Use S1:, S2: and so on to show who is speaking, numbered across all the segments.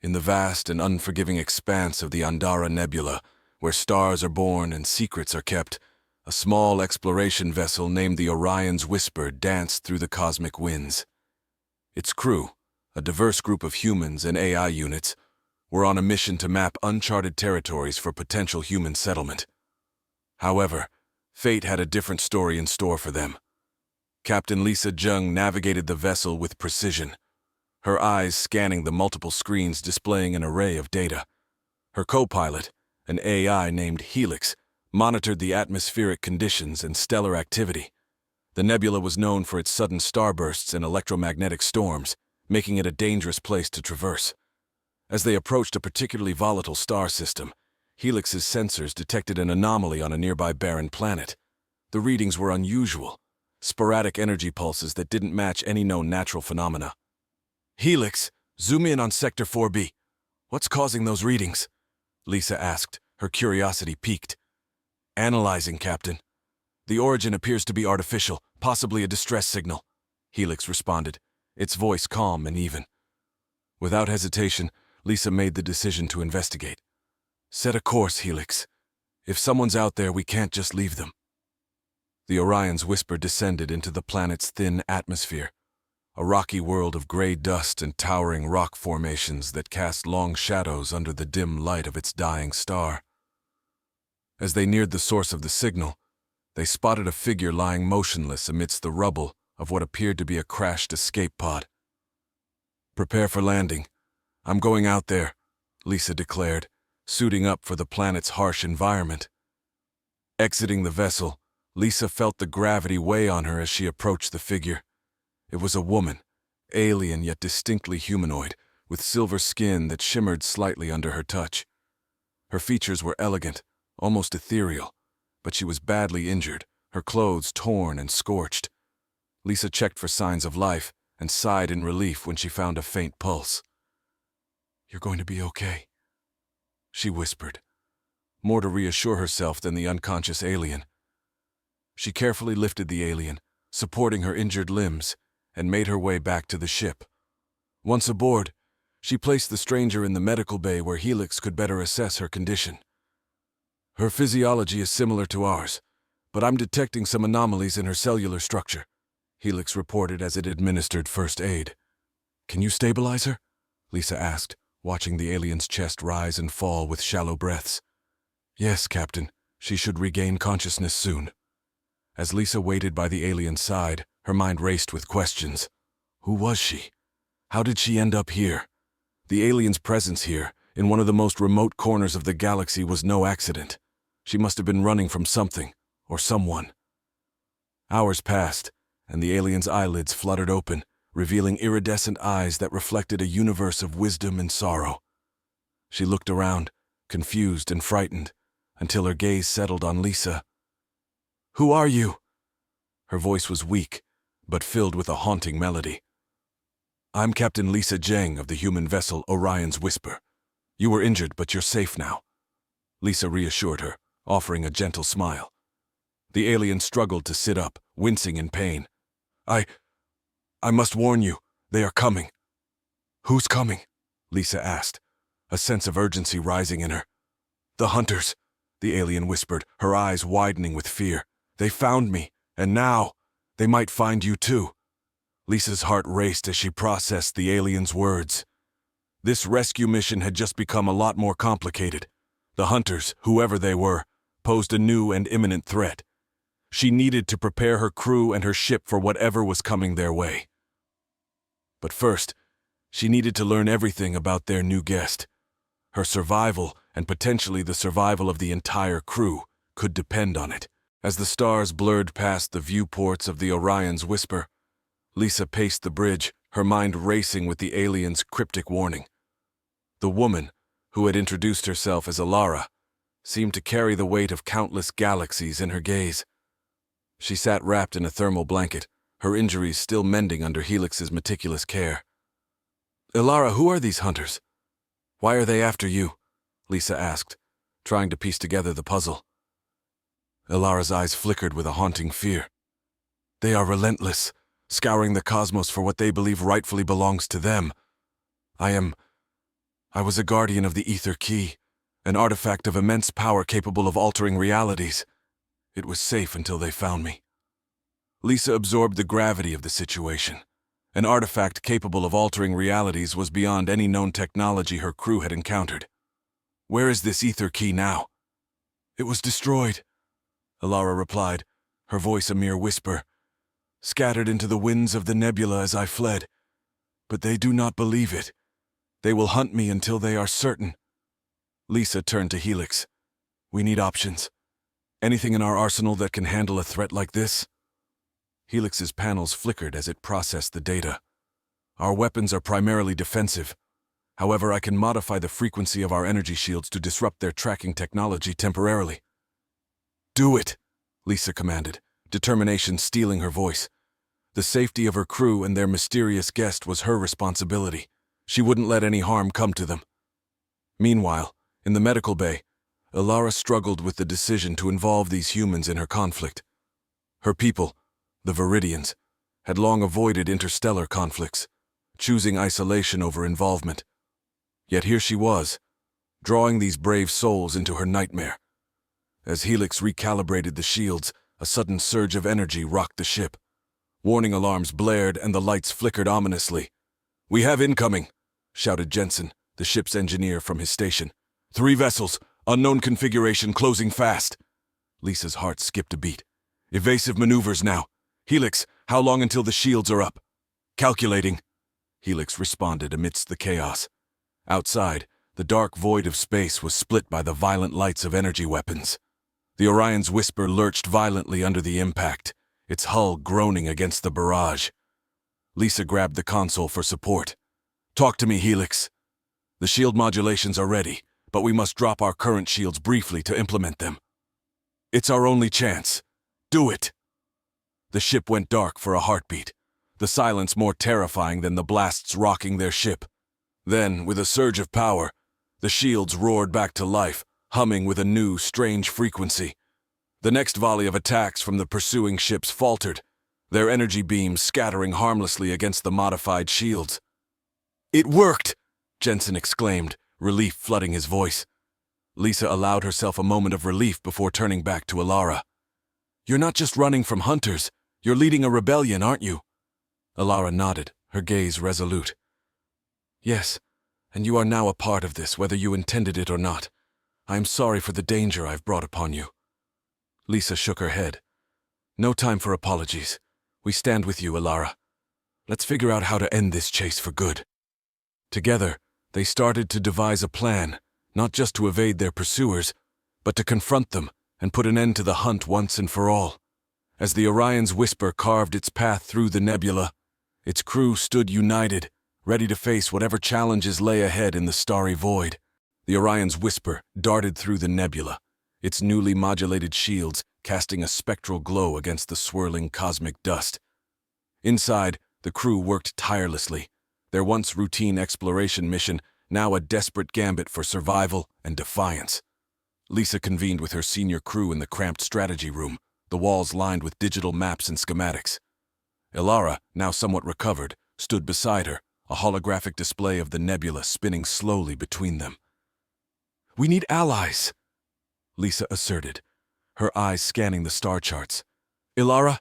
S1: In the vast and unforgiving expanse of the Andara Nebula, where stars are born and secrets are kept, a small exploration vessel named the Orion's Whisper danced through the cosmic winds. Its crew, a diverse group of humans and AI units, were on a mission to map uncharted territories for potential human settlement. However, fate had a different story in store for them. Captain Lisa Jung navigated the vessel with precision, her eyes scanning the multiple screens displaying an array of data. Her co-pilot, an AI named Helix, monitored the atmospheric conditions and stellar activity. The nebula was known for its sudden starbursts and electromagnetic storms, making it a dangerous place to traverse. As they approached a particularly volatile star system, Helix's sensors detected an anomaly on a nearby barren planet. The readings were unusual, sporadic energy pulses that didn't match any known natural phenomena. "Helix, zoom in on Sector 4B. What's causing those readings?" Lisa asked, her curiosity piqued. "Analyzing, Captain. The origin appears to be artificial, possibly a distress signal," Helix responded, its voice calm and even. Without hesitation, Lisa made the decision to investigate. "Set a course, Helix. If someone's out there, we can't just leave them." The Orion's Whisper descended into the planet's thin atmosphere, a rocky world of gray dust and towering rock formations that cast long shadows under the dim light of its dying star. As they neared the source of the signal, they spotted a figure lying motionless amidst the rubble of what appeared to be a crashed escape pod. "Prepare for landing. I'm going out there," Lisa declared, suiting up for the planet's harsh environment. Exiting the vessel, Lisa felt the gravity weigh on her as she approached the figure. It was a woman, alien yet distinctly humanoid, with silver skin that shimmered slightly under her touch. Her features were elegant, almost ethereal, but she was badly injured, her clothes torn and scorched. Lisa checked for signs of life and sighed in relief when she found a faint pulse. "You're going to be okay," she whispered, more to reassure herself than the unconscious alien. She carefully lifted the alien, supporting her injured limbs, and made her way back to the ship. Once aboard, she placed the stranger in the medical bay where Helix could better assess her condition. "Her physiology is similar to ours, but I'm detecting some anomalies in her cellular structure," Helix reported as it administered first aid. "Can you stabilize her?" Lisa asked, watching the alien's chest rise and fall with shallow breaths. "Yes, Captain. She should regain consciousness soon." As Lisa waited by the alien's side, her mind raced with questions. Who was she? How did she end up here? The alien's presence here, in one of the most remote corners of the galaxy, was no accident. She must have been running from something, or someone. Hours passed, and the alien's eyelids fluttered open, revealing iridescent eyes that reflected a universe of wisdom and sorrow. She looked around, confused and frightened, until her gaze settled on Lisa. "Who are you?" Her voice was weak, but filled with a haunting melody. "I'm Captain Lisa Jung of the human vessel Orion's Whisper. You were injured, but you're safe now," Lisa reassured her, offering a gentle smile. The alien struggled to sit up, wincing in pain. I must warn you, they are coming." "Who's coming?" Lisa asked, a sense of urgency rising in her. "The hunters," the alien whispered, her eyes widening with fear. "They found me, and now they might find you too." Lisa's heart raced as she processed the alien's words. This rescue mission had just become a lot more complicated. The hunters, whoever they were, posed a new and imminent threat. She needed to prepare her crew and her ship for whatever was coming their way. But first, she needed to learn everything about their new guest. Her survival, and potentially the survival of the entire crew, could depend on it. As the stars blurred past the viewports of the Orion's Whisper, Lisa paced the bridge, her mind racing with the alien's cryptic warning. The woman, who had introduced herself as Alara, seemed to carry the weight of countless galaxies in her gaze. She sat wrapped in a thermal blanket, her injuries still mending under Helix's meticulous care. "Alara, who are these hunters? Why are they after you?" Lisa asked, trying to piece together the puzzle. Alara's eyes flickered with a haunting fear. "They are relentless, scouring the cosmos for what they believe rightfully belongs to them. I am I was a guardian of the Ether Key, an artifact of immense power capable of altering realities. It was safe until they found me. Lisa absorbed the gravity of the situation. An artifact capable of altering realities was beyond any known technology her crew had encountered. Where is this Ether Key now? It was destroyed, Alara replied, her voice a mere whisper. Scattered into the winds of the nebula as I fled. But they do not believe it. They will hunt me until they are certain. Lisa turned to Helix. We need options. Anything in our arsenal that can handle a threat like this? Helix's panels flickered as it processed the data. Our weapons are primarily defensive. However, I can modify the frequency of our energy shields to disrupt their tracking technology temporarily. Do it, Lisa commanded, determination stealing her voice. The safety of her crew and their mysterious guest was her responsibility. She wouldn't let any harm come to them. Meanwhile, in the medical bay, Alara struggled with the decision to involve these humans in her conflict. Her people, the Viridians, had long avoided interstellar conflicts, choosing isolation over involvement. Yet here she was, drawing these brave souls into her nightmare. As Helix recalibrated the shields, a sudden surge of energy rocked the ship. Warning alarms blared and the lights flickered ominously. We have incoming, shouted Jensen, the ship's engineer from his station. 3 vessels, unknown configuration, closing fast. Lisa's heart skipped a beat. Evasive maneuvers now. Helix, how long until the shields are up? Calculating. Helix responded amidst the chaos. Outside, the dark void of space was split by the violent lights of energy weapons. The Orion's Whisper lurched violently under the impact, its hull groaning against the barrage. Lisa grabbed the console for support. Talk to me, Helix. The shield modulations are ready, but we must drop our current shields briefly to implement them. It's our only chance. Do it. The ship went dark for a heartbeat, the silence more terrifying than the blasts rocking their ship. Then, with a surge of power, the shields roared back to life, humming with a new, strange frequency. The next volley of attacks from the pursuing ships faltered, their energy beams scattering harmlessly against the modified shields. It worked! Jensen exclaimed, relief flooding his voice. Lisa allowed herself a moment of relief before turning back to Alara. You're not just running from hunters, you're leading a rebellion, aren't you? Alara nodded, her gaze resolute. Yes, and you are now a part of this, whether you intended it or not. I am sorry for the danger I've brought upon you. Lisa shook her head. No time for apologies. We stand with you, Alara. Let's figure out how to end this chase for good. Together, they started to devise a plan, not just to evade their pursuers, but to confront them and put an end to the hunt once and for all. As the Orion's Whisper carved its path through the nebula, its crew stood united, ready to face whatever challenges lay ahead in the starry void. The Orion's Whisper darted through the nebula, its newly modulated shields casting a spectral glow against the swirling cosmic dust. Inside, the crew worked tirelessly, their once routine exploration mission now a desperate gambit for survival and defiance. Lisa convened with her senior crew in the cramped strategy room, the walls lined with digital maps and schematics. Alara, now somewhat recovered, stood beside her, a holographic display of the nebula spinning slowly between them. We need allies, Lisa asserted, her eyes scanning the star charts. Alara,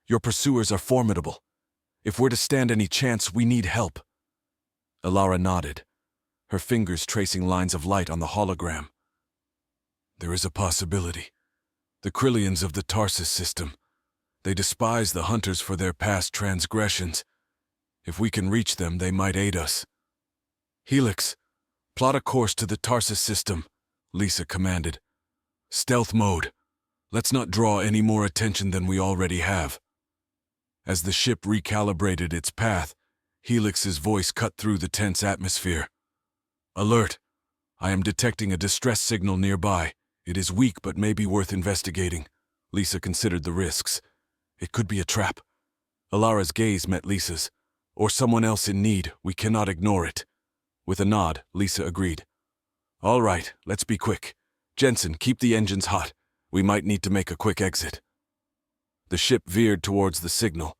S1: your pursuers are formidable. If we're to stand any chance, we need help. Alara nodded, her fingers tracing lines of light on the hologram. There is a possibility. The Krillians of the Tarsus system. They despise the hunters for their past transgressions. If we can reach them, they might aid us. Helix, plot a course to the Tarsus system, Lisa commanded. Stealth mode. Let's not draw any more attention than we already have. As the ship recalibrated its path, Helix's voice cut through the tense atmosphere. Alert! I am detecting a distress signal nearby. It is weak but may be worth investigating. Lisa considered the risks. It could be a trap. Alara's gaze met Lisa's. Or someone else in need, we cannot ignore it. With a nod, Lisa agreed. All right, let's be quick. Jensen, keep the engines hot. We might need to make a quick exit. The ship veered towards the signal,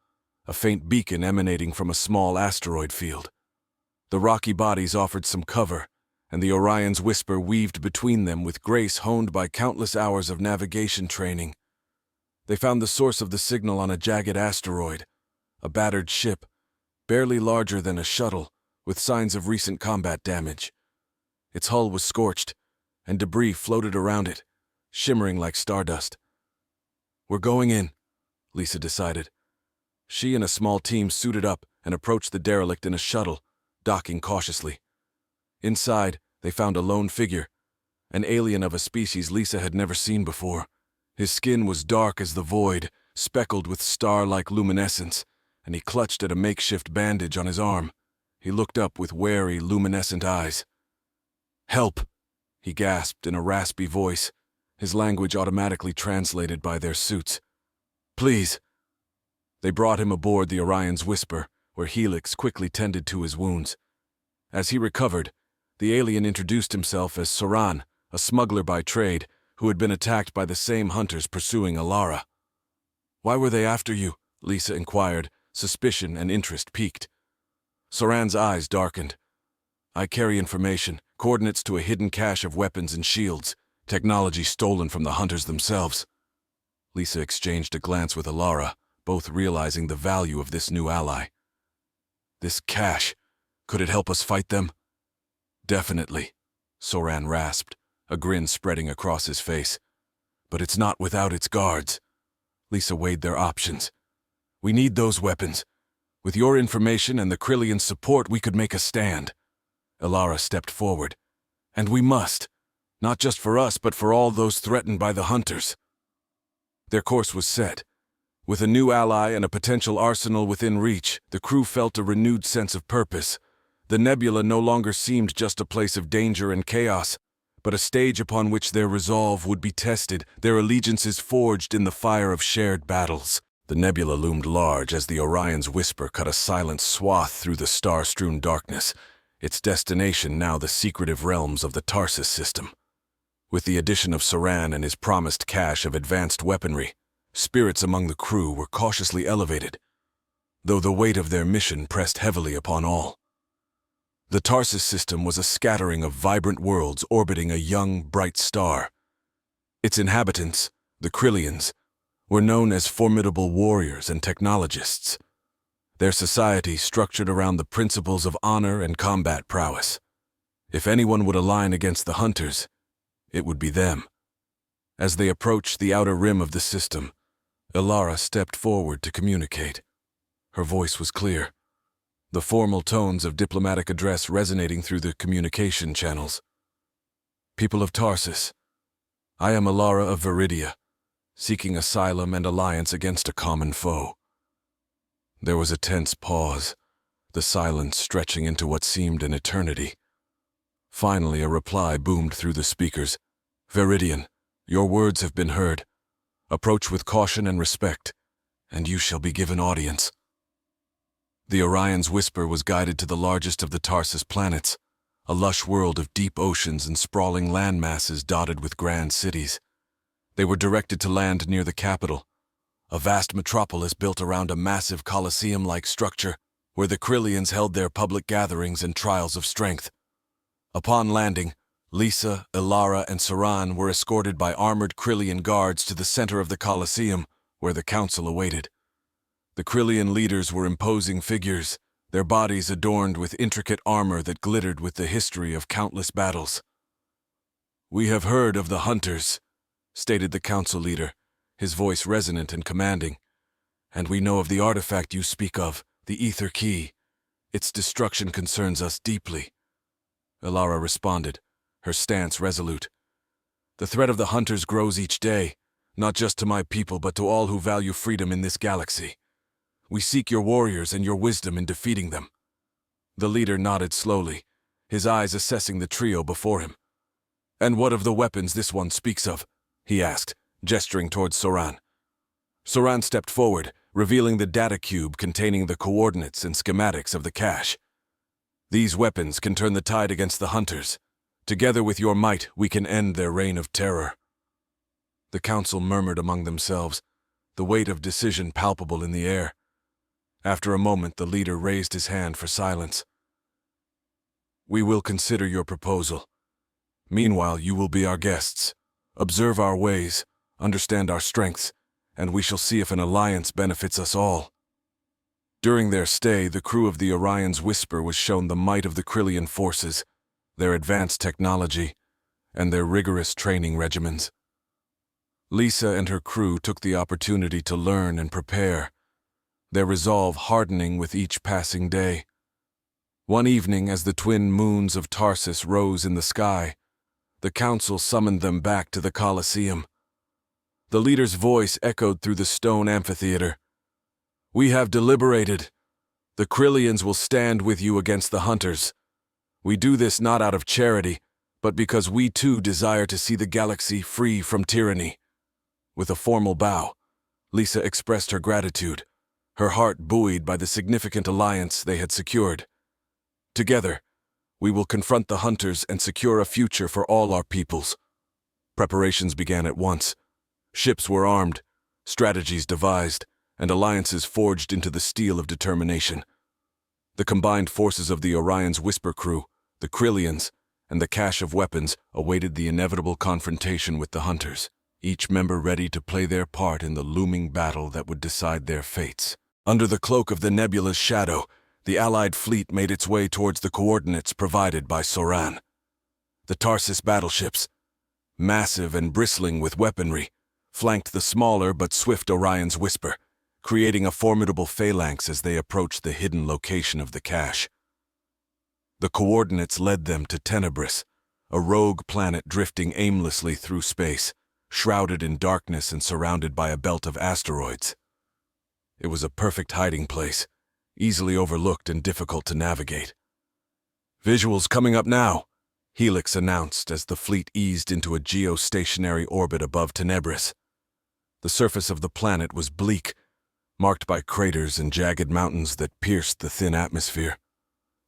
S1: a faint beacon emanating from a small asteroid field. The rocky bodies offered some cover, and the Orion's whisper weaved between them with grace honed by countless hours of navigation training. They found the source of the signal on a jagged asteroid, a battered ship, barely larger than a shuttle, with signs of recent combat damage. Its hull was scorched, and debris floated around it, shimmering like stardust. "We're going in," Lisa decided. She and a small team suited up and approached the derelict in a shuttle, docking cautiously. Inside, they found a lone figure, an alien of a species Lisa had never seen before. His skin was dark as the void, speckled with star-like luminescence, and he clutched at a makeshift bandage on his arm. He looked up with wary, luminescent eyes. "Help!" he gasped in a raspy voice, his language automatically translated by their suits. "Please." They brought him aboard the Orion's Whisper, where Helix quickly tended to his wounds. As he recovered, the alien introduced himself as Soran, a smuggler by trade, who had been attacked by the same hunters pursuing Alara. "Why were they after you?" Lisa inquired, suspicion and interest piqued. Soran's eyes darkened. "I carry information, coordinates to a hidden cache of weapons and shields, technology stolen from the hunters themselves." Lisa exchanged a glance with Alara, both realizing the value of this new ally. "This cache, could it help us fight them?" "Definitely," Soran rasped, a grin spreading across his face. "But it's not without its guards." Lisa weighed their options. "We need those weapons. With your information and the Krillian support, we could make a stand." Alara stepped forward. "And we must. Not just for us, but for all those threatened by the hunters." Their course was set. With a new ally and a potential arsenal within reach, the crew felt a renewed sense of purpose. The nebula no longer seemed just a place of danger and chaos, but a stage upon which their resolve would be tested, their allegiances forged in the fire of shared battles. The nebula loomed large as the Orion's Whisper cut a silent swath through the star-strewn darkness, its destination now the secretive realms of the Tarsus system. With the addition of Soran and his promised cache of advanced weaponry, spirits among the crew were cautiously elevated, though the weight of their mission pressed heavily upon all. The Tarsus system was a scattering of vibrant worlds orbiting a young, bright star. Its inhabitants, the Krillians, were known as formidable warriors and technologists. Their society structured around the principles of honor and combat prowess. If anyone would align against the hunters, it would be them. As they approached the outer rim of the system, Alara stepped forward to communicate. Her voice was clear, the formal tones of diplomatic address resonating through the communication channels. "People of Tarsus, I am Alara of Viridia, seeking asylum and alliance against a common foe." There was a tense pause, the silence stretching into what seemed an eternity. Finally, a reply boomed through the speakers. "Viridian, your words have been heard. Approach with caution and respect, and you shall be given audience." The Orion's Whisper was guided to the largest of the Tarsus planets, a lush world of deep oceans and sprawling land masses dotted with grand cities. They were directed to land near the capital, a vast metropolis built around a massive Colosseum-like structure where the Krillians held their public gatherings and trials of strength. Upon landing, Lisa, Alara, and Soran were escorted by armored Krillian guards to the center of the Colosseum, where the council awaited. The Krillian leaders were imposing figures, their bodies adorned with intricate armor that glittered with the history of countless battles. "We have heard of the hunters," stated the council leader, his voice resonant and commanding. "And we know of the artifact you speak of, the Ether Key. Its destruction concerns us deeply." Alara responded, her stance resolute. "The threat of the hunters grows each day, not just to my people but to all who value freedom in this galaxy. We seek your warriors and your wisdom in defeating them." The leader nodded slowly, his eyes assessing the trio before him. "And what of the weapons this one speaks of?" he asked, gesturing towards Soran. Soran stepped forward, revealing the data cube containing the coordinates and schematics of the cache. "These weapons can turn the tide against the hunters. Together with your might, we can end their reign of terror." The council murmured among themselves, the weight of decision palpable in the air. After a moment, the leader raised his hand for silence. We will consider your proposal. Meanwhile, you will be our guests. Observe our ways, understand our strengths, and we shall see if an alliance benefits us all." During their stay, the crew of the Orion's Whisper was shown the might of the Krillian forces, their advanced technology, and their rigorous training regimens. Lisa and her crew took the opportunity to learn and prepare, their resolve hardening with each passing day. One evening, as the twin moons of Tarsus rose in the sky, the council summoned them back to the Colosseum. The leader's voice echoed through the stone amphitheater. "We have deliberated. The Krillians will stand with you against the Hunters. We do this not out of charity, but because we too desire to see the galaxy free from tyranny." With a formal bow, Lisa expressed her gratitude, her heart buoyed by the significant alliance they had secured. "Together, we will confront the Hunters and secure a future for all our peoples." Preparations began at once. Ships were armed, strategies devised, and alliances forged into the steel of determination. The combined forces of the Orion's Whisper crew, the Krillians, and the cache of weapons awaited the inevitable confrontation with the Hunters, each member ready to play their part in the looming battle that would decide their fates. Under the cloak of the nebula's shadow, the Allied fleet made its way towards the coordinates provided by Soran. The Tarsus battleships, massive and bristling with weaponry, flanked the smaller but swift Orion's Whisper, creating a formidable phalanx as they approached the hidden location of the cache. The coordinates led them to Tenebris, a rogue planet drifting aimlessly through space, shrouded in darkness and surrounded by a belt of asteroids. It was a perfect hiding place, easily overlooked and difficult to navigate. "Visuals coming up now," Helix announced as the fleet eased into a geostationary orbit above Tenebris. The surface of the planet was bleak, marked by craters and jagged mountains that pierced the thin atmosphere.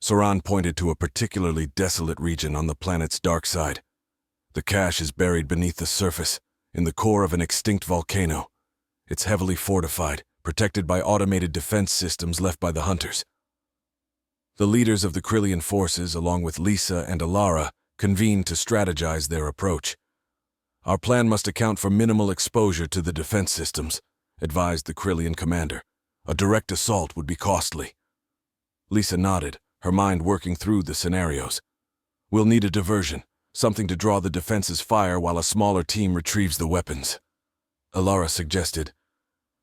S1: Soran pointed to a particularly desolate region on the planet's dark side. The cache is buried beneath the surface, in the core of an extinct volcano. It's heavily fortified, protected by automated defense systems left by the Hunters. The leaders of the Krillian forces, along with Lisa and Alara, convened to strategize their approach. "Our plan must account for minimal exposure to the defense systems," advised the Krillian commander. "A direct assault would be costly." Lisa nodded, her mind working through the scenarios. "We'll need a diversion, something to draw the defense's fire while a smaller team retrieves the weapons." Alara suggested.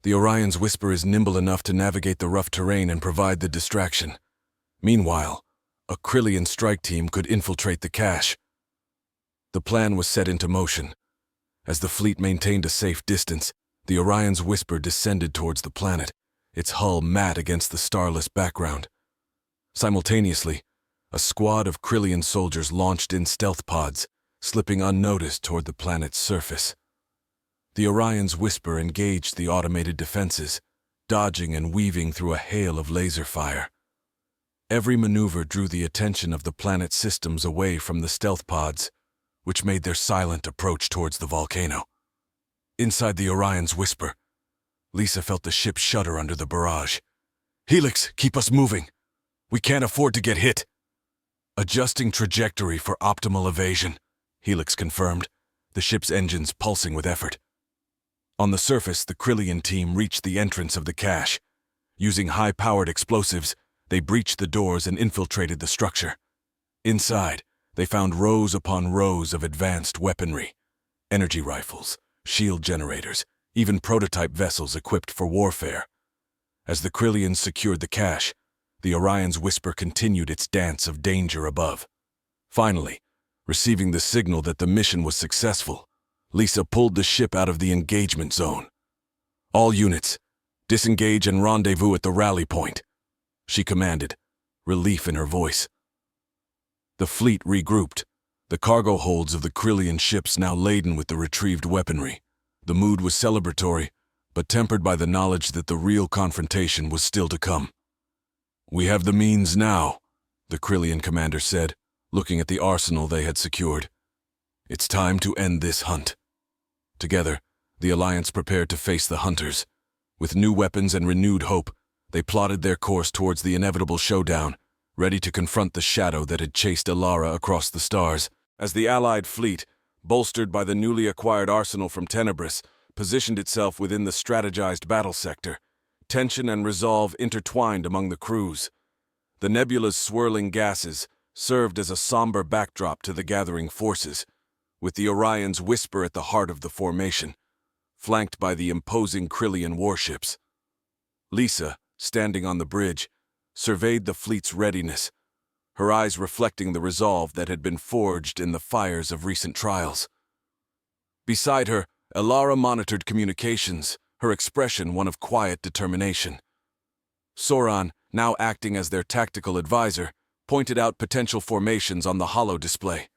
S1: "The Orion's Whisper is nimble enough to navigate the rough terrain and provide the distraction. Meanwhile, a Krillian strike team could infiltrate the cache." The plan was set into motion. As the fleet maintained a safe distance, the Orion's Whisper descended towards the planet, its hull matte against the starless background. Simultaneously, a squad of Krillian soldiers launched in stealth pods, slipping unnoticed toward the planet's surface. The Orion's Whisper engaged the automated defenses, dodging and weaving through a hail of laser fire. Every maneuver drew the attention of the planet's systems away from the stealth pods, which made their silent approach towards the volcano. Inside the Orion's Whisper, Lisa felt the ship shudder under the barrage. "Helix, keep us moving. We can't afford to get hit." "Adjusting trajectory for optimal evasion," Helix confirmed, the ship's engines pulsing with effort. On the surface, the Krillian team reached the entrance of the cache. Using high-powered explosives, they breached the doors and infiltrated the structure. Inside, they found rows upon rows of advanced weaponry, energy rifles, shield generators, even prototype vessels equipped for warfare. As the Krillians secured the cache, the Orion's Whisper continued its dance of danger above. Finally, receiving the signal that the mission was successful, Lisa pulled the ship out of the engagement zone. "All units, disengage and rendezvous at the rally point," she commanded, relief in her voice. The fleet regrouped, the cargo holds of the Krillian ships now laden with the retrieved weaponry. The mood was celebratory, but tempered by the knowledge that the real confrontation was still to come. "We have the means now," the Krillian commander said, looking at the arsenal they had secured. "It's time to end this hunt." Together, the Alliance prepared to face the Hunters. With new weapons and renewed hope, they plotted their course towards the inevitable showdown, ready to confront the shadow that had chased Alara across the stars. As the Allied fleet, bolstered by the newly acquired arsenal from Tenebris, positioned itself within the strategized battle sector, tension and resolve intertwined among the crews. The nebula's swirling gases served as a somber backdrop to the gathering forces, with the Orion's whisper at the heart of the formation, flanked by the imposing Krillian warships. Lisa, standing on the bridge, surveyed the fleet's readiness, her eyes reflecting the resolve that had been forged in the fires of recent trials. Beside her, Alara monitored communications, her expression one of quiet determination. Soran, now acting as their tactical advisor, pointed out potential formations on the holo display.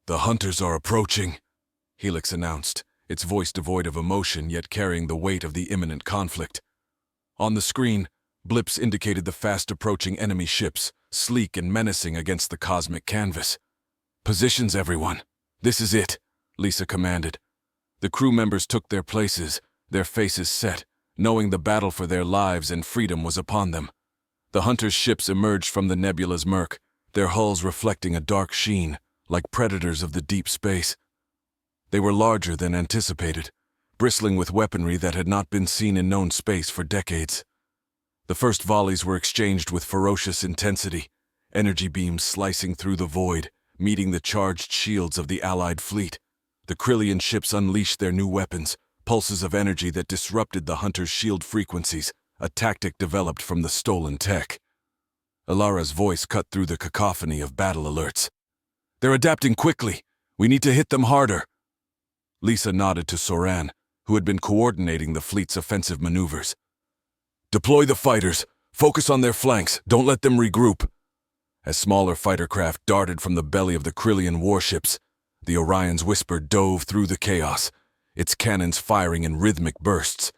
S1: "The hunters are approaching," Helix announced, its voice devoid of emotion yet carrying the weight of the imminent conflict. On the screen, blips indicated the fast-approaching enemy ships, sleek and menacing against the cosmic canvas. "Positions, everyone. This is it," Lisa commanded. The crew members took their places, their faces set, knowing the battle for their lives and freedom was upon them. The hunters' ships emerged from the nebula's murk, their hulls reflecting a dark sheen, like predators of the deep space. They were larger than anticipated, bristling with weaponry that had not been seen in known space for decades. The first volleys were exchanged with ferocious intensity, energy beams slicing through the void, meeting the charged shields of the Allied fleet. The Krillian ships unleashed their new weapons, pulses of energy that disrupted the hunters' shield frequencies, a tactic developed from the stolen tech. Alara's voice cut through the cacophony of battle alerts. "They're adapting quickly. We need to hit them harder." Lisa nodded to Soran, who had been coordinating the fleet's offensive maneuvers. "Deploy the fighters. Focus on their flanks. Don't let them regroup." As smaller fighter craft darted from the belly of the Krillian warships, the Orion's whisper dove through the chaos, its cannons firing in rhythmic bursts.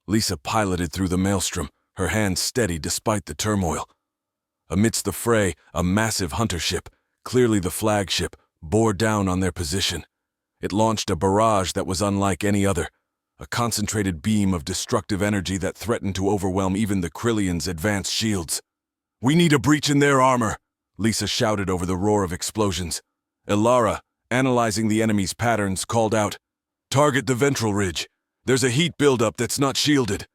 S1: Lisa piloted through the maelstrom, her hands steady despite the turmoil. Amidst the fray, a massive hunter ship, clearly the flagship, bore down on their position. It launched a barrage that was unlike any other, a concentrated beam of destructive energy that threatened to overwhelm even the Krillians' advanced shields. "We need a breach in their armor," Lisa shouted over the roar of explosions. Alara, analyzing the enemy's patterns, called out, "Target the ventral ridge. There's a heat buildup that's not shielded."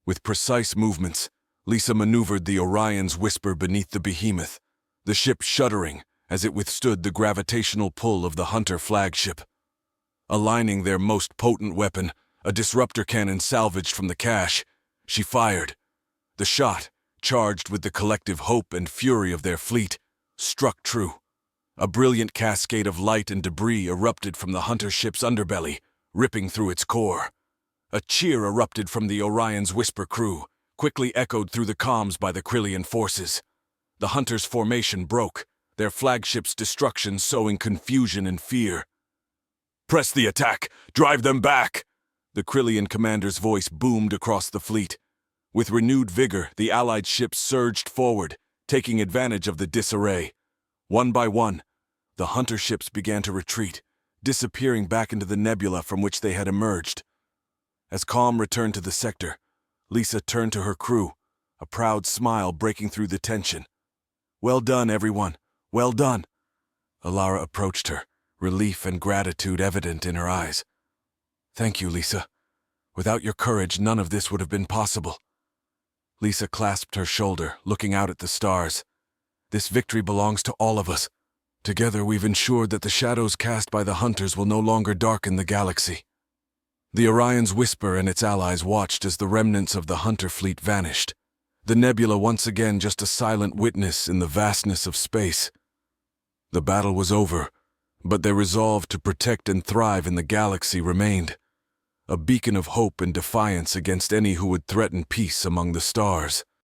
S1: With precise movements, Lisa maneuvered the Orion's whisper beneath the behemoth, the ship shuddering as it withstood the gravitational pull of the Hunter flagship. Aligning their most potent weapon, a disruptor cannon salvaged from the cache, she fired. The shot, charged with the collective hope and fury of their fleet, struck true. A brilliant cascade of light and debris erupted from the Hunter ship's underbelly, ripping through its core. A cheer erupted from the Orion's whisper crew, quickly echoed through the comms by the Krillian forces. The Hunter's formation broke, their flagship's destruction sowing confusion and fear. "Press the attack! Drive them back!" The Krillian commander's voice boomed across the fleet. With renewed vigor, the Allied ships surged forward, taking advantage of the disarray. One by one, the Hunter ships began to retreat, disappearing back into the nebula from which they had emerged. As calm returned to the sector, Lisa turned to her crew, a proud smile breaking through the tension. "Well done, everyone. Well done." Alara approached her, relief and gratitude evident in her eyes. "Thank you, Lisa. Without your courage, none of this would have been possible." Lisa clasped her shoulder, looking out at the stars. "This victory belongs to all of us. Together we've ensured that the shadows cast by the Hunters will no longer darken the galaxy." The Orion's whisper and its allies watched as the remnants of the Hunter fleet vanished, the nebula once again just a silent witness in the vastness of space. The battle was over, but their resolve to protect and thrive in the galaxy remained, a beacon of hope and defiance against any who would threaten peace among the stars.